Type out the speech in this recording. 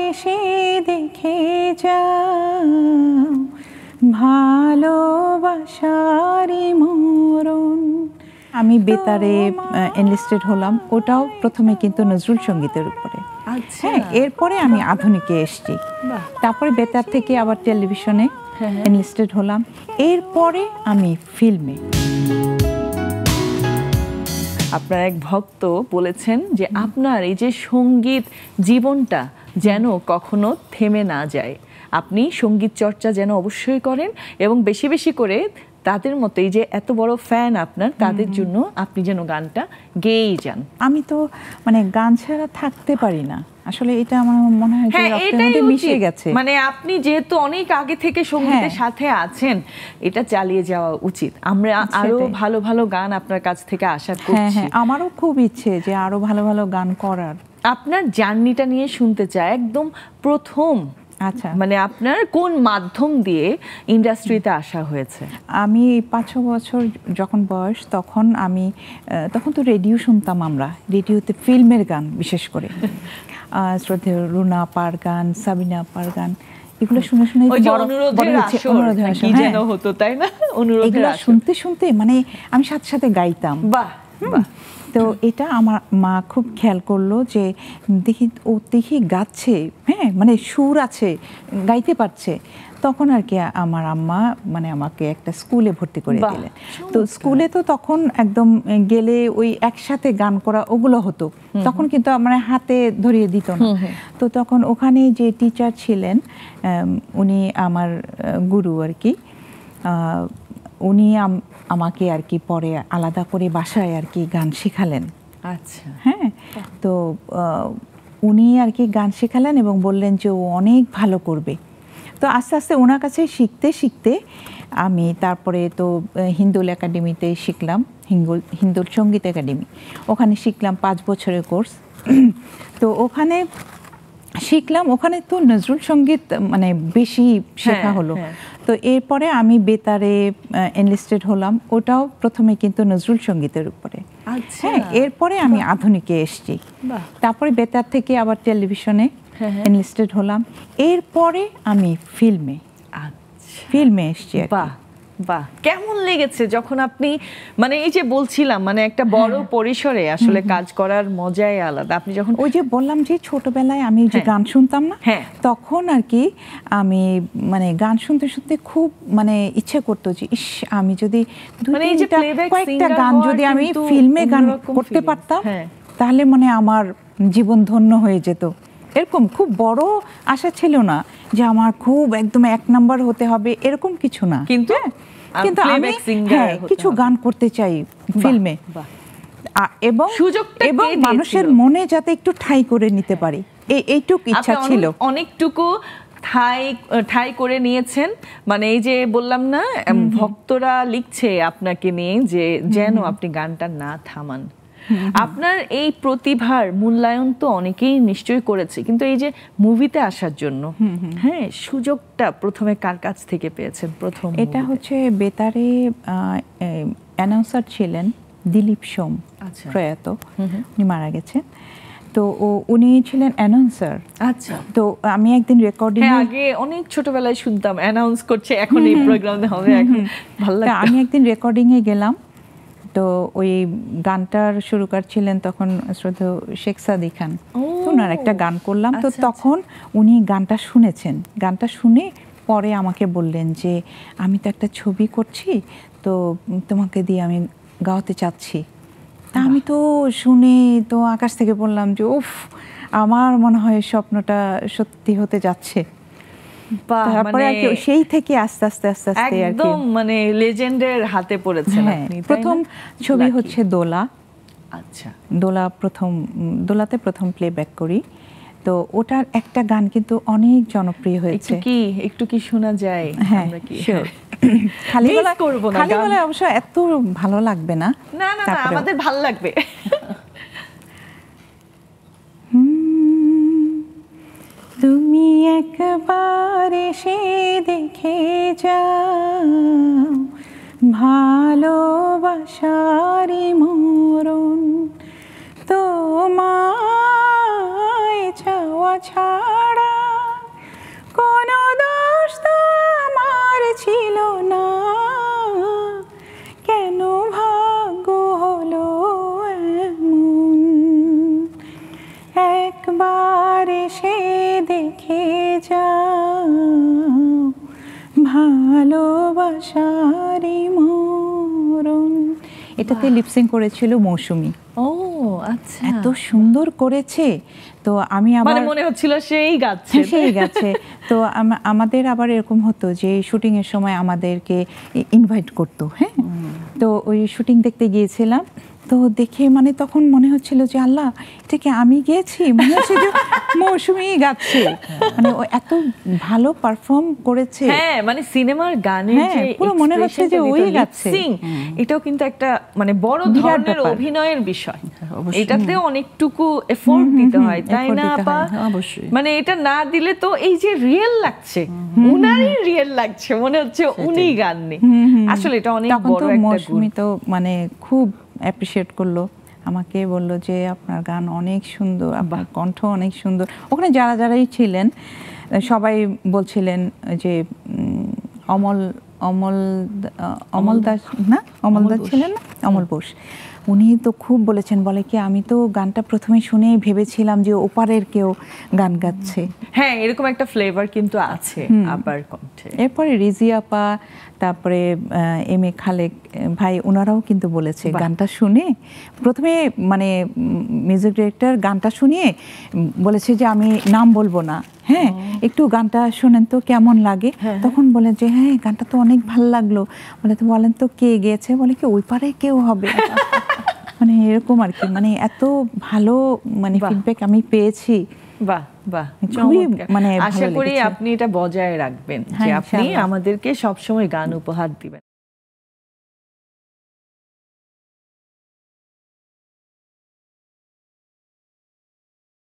এসে দেখে যাও ভালোবাসারই মরণ। আমি বেতারে এনলিস্টেড হলাম, ওটাও প্রথমে কিন্তু নজরুল সঙ্গীতের উপরে। হ্যাঁ, এরপরে আমি আধুনিকে এসেছি। তারপরে বেতার থেকে আবার টেলিভিশনে এনলিস্টেড হলাম, এরপরে আমি ফিল্মে। আপনার এক ভক্ত বলেছেন যে আপনার এই যে সঙ্গীত জীবনটা যেন কখনো থেমে না যায়, আপনি সঙ্গীত চর্চা যেন অবশ্যই করেন এবং বেশি বেশি করে তাদের মতো এই যে এত বড় ফ্যান আপনার, তাদের জন্য আপনি যেন গানটা গেয়েই যান। আমি তো মানে গান ছাড়া থাকতে পারি না, আসলে এটা আমার মনে হয় যে রক্তের মধ্যে মিশে গেছে। মানে আপনি যেহেতু অনেক আগে থেকে সঙ্গীতের সাথে আছেন, এটা চালিয়ে যাওয়া উচিত। আমরা আরো ভালো ভালো গান আপনার কাছ থেকে আশা করছি। হ্যাঁ, আমারও খুব ইচ্ছে যে আরো ভালো ভালো গান করার। আপনার জার্নিটা নিয়ে শুনতে চাই, একদম প্রথম। আচ্ছা, মানে আপনার কোন মাধ্যম দিয়ে ইন্ডাস্ট্রিতে আসা হয়েছে? আমি 5-6 বছর যখন বয়স, তখন তো রেডিও শুনতাম আমরা, রেডিওতে ফিল্মের গান বিশেষ করে শ্রদ্ধেয় রুনা আপার গান, সাবিনা আপার গান, এগুলো শুনে শুনে হতো, তাই না? এগুলো শুনতে শুনতে মানে আমি সাথে সাথে গাইতাম। বাহ। তো এটা আমার মা খুব খেয়াল করলো যে দেখি গাচ্ছে, হ্যাঁ মানে সুর আছে, গাইতে পারছে। তখন আর কি আমার আম্মা মানে আমাকে একটা স্কুলে ভর্তি করে দিলেন। তো স্কুলে তো তখন একদম গেলে ওই একসাথে গান করা ওগুলো হতো, তখন কিন্তু মানে হাতে ধরিয়ে দিত না। তো তখন ওখানে যে টিচার ছিলেন, উনি আমার গুরু আর কি, উনি আমাকে আর কি পরে আলাদা করে বাসায় আর কি গান শেখালেন। আচ্ছা, হ্যাঁ, তো উনি আর কি গান শেখালেন এবং বললেন যে ও অনেক ভালো করবে। তো আস্তে আস্তে ওনার কাছে শিখতে শিখতে আমি তারপরে তো হিন্দুল একাডেমিতে শিখলাম, হিন্দুল সঙ্গীত একাডেমি, ওখানে শিখলাম 5 বছরের কোর্স। তো ওখানে শিখলাম, ওখানে তো নজরুল সঙ্গীত মানে বেশি শেখা হলো। তো এরপরে আমি বেতারে এনলিস্টেড হলাম, ওটাও প্রথমে কিন্তু নজরুল সঙ্গীতের উপরে। হ্যাঁ, এরপরে আমি আধুনিকে এসেছি। তারপরে বেতার থেকে আবার টেলিভিশনে এনলিস্টেড হলাম, এরপরে আমি ফিল্মে এসেছি। বাহ, কেমন লেগেছে যখন আপনি মানে এই যে বলছিলাম মানে একটা বড় পরিসরে আসলে কাজ করার মজাই আলাদা। আপনি যখন ওই যে বললাম যে ছোটবেলায় আমি যে গান শুনতাম না, তখন আর কি আমি মানে গান শুনতে শুনতে খুব মানে ইচ্ছে করতো যে ইস, আমি যদি কয়েকটা গান যদি আমি ফিল্মে গান করতে পারতাম, তাহলে মানে আমার জীবন ধন্য হয়ে যেত। এরকম খুব বড় আশা ছিল না যে আমার খুব একদম 1 নাম্বার হতে হবে, এরকম কিছু না, কিন্তু আমি কিছু গান করতে চাই ফিল্মে, এবং মানুষের মনে যাতে একটু ঠাঁই করে নিতে পারি, এইটুকু ইচ্ছা ছিল। অনেকটুকু ঠাঁই করে নিয়েছেন। মানে এই যে বললাম না, ভক্তরা লিখছে আপনাকে নিয়ে যে যেন আপনি গানটা না থামান। আপনার এই প্রতিভার মূল্যায়ন তো অনেকেই নিশ্চয়ই করেছে, কিন্তু এই যে মুভিতে আসার জন্য হ্যাঁ সুযোগটা প্রথমে কার কাছ থেকে পেয়েছেন? প্রথম এটা হচ্ছে বেতারে অ্যানাউন্সার ছিলেন দিলীপ সোম, প্রয়াত, উনি মারা গেছেন। তো উনি ছিলেন অ্যানাউন্সার। আচ্ছা, তো আমি একদিন রেকর্ডিং, আগে অনেক ছোটবেলায় শুনতাম অ্যানাউন্স করছে, এখন এই প্রোগ্রামে হবে, এখন ভালো লাগে। আমি একদিন রেকর্ডিংয়ে গেলাম, তো ওই গানটার সুরকার ছিলেন তখন শ্রদ্ধেয় শেখ সাদি খান, ওনার একটা গান করলাম। তো তখন উনি গানটা শুনেছেন, গানটা শুনে পরে আমাকে বললেন যে আমি তো একটা ছবি করছি, তো তোমাকে দিয়ে আমি গাওয়াতে চাচ্ছি। তা আমি তো শুনে তো আকাশ থেকে বললাম যে উফ, আমার মনে হয় স্বপ্নটা সত্যি হতে যাচ্ছে। তারপরে সেই থেকে আস্তে আস্তে একদম মানে লেজেন্ডের হাতে পড়েছেন আপনি। প্রথম ছবি হচ্ছে দোলা। আচ্ছা, দোলাতে প্রথম প্লেব্যাক করি। তো ওটার একটা গান কিন্তু অনেক জনপ্রিয় হয়েছে। একটু কি শোনা যায়? হ্যাঁ, খালি গলায় অবশ্য এত ভালো লাগবে না। না, আমাদের ভালো লাগবে। তুমি একবার এসে দেখে যাও ভালোবাসারই মরণ, তোমায় চাওয়া ছাড়া একবার এসে দেখে যাও ভালোবাসারই মরণ। এটাতে লিপসিং করেছিল মৌসুমী। ও আচ্ছা, এত সুন্দর করেছে। তো আমি আবার মনে হচ্ছিল সেই গাচ্ছে। সেই গাছে। তো আমাদের আবার এরকম হতো যে শুটিং এর সময় আমাদেরকে ইনভাইট করতো। হ্যাঁ, তো ওই শুটিং দেখতে গিয়েছিলাম। তো দেখে মানে তখন মনে হচ্ছিল যে আল্লাহ, এটা কি আমি গিয়েছি? মনে হচ্ছে যে মৌসুমী গাচ্ছে। মানে ও এত ভালো পারফর্ম করেছে। হ্যাঁ, মানে সিনেমার গানের যে পুরো মনে হচ্ছে যে ওই গাচ্ছে। এটাও কিন্তু একটা মানে বড় ধরনের অভিনয়ের বিষয়। এটাতেও অনেকটুকু এফোর্ট দিতে হয়, তাই না আপা? অবশ্যই। মানে এটা না দিলে তো এই যে রিয়েল লাগছে, উনারই রিয়েল লাগছে, মনে হচ্ছে উনি গান নেই। আসলে এটা অনেক বড় একটা গুণ। মৌসুমী তো মানে খুব অ্যাপ্রিশিয়েট করলো আমাকে, বললো যে আপনার গান অনেক সুন্দর, আপনার কণ্ঠ অনেক সুন্দর। ওখানে যারাই ছিলেন সবাই বলছিলেন যে অমল দাস না, অমল দাস ছিলেন না, অমল বোস, উনি তো খুব বলেছেন। বলে কি আমি তো গানটা প্রথমে শুনেই ভেবেছিলাম যে ওপারের কেউ গান গাচ্ছে। হ্যাঁ, এরকম একটা ফ্লেভার কিন্তু আছে আপার কণ্ঠে। এরপরে রিজি আপা, তারপরে এম এ খালেক ভাই, ওনারাও কিন্তু বলেছে গানটা শুনে প্রথমে মানে মিউজিক ডিরেক্টর গানটা শুনিয়ে বলেছে যে আমি নাম বলবো না, হ্যাঁ একটু গানটা শোনেন তো কেমন লাগে। তখন বলে যে হ্যাঁ গানটা তো অনেক ভালো লাগলো। বলে তো বলেন তো কে গেয়েছে? বলে কি ওই পারে কেউ হবে। মানে এরকম আর কি, মানে এত ভালো মানে ফিডব্যাক আমি পেয়েছি। বাহ বাহ, মানে আশা করি আপনি এটা বজায় রাখবেন যে আপনি আমাদেরকে সবসময় গান উপহার দিবেন।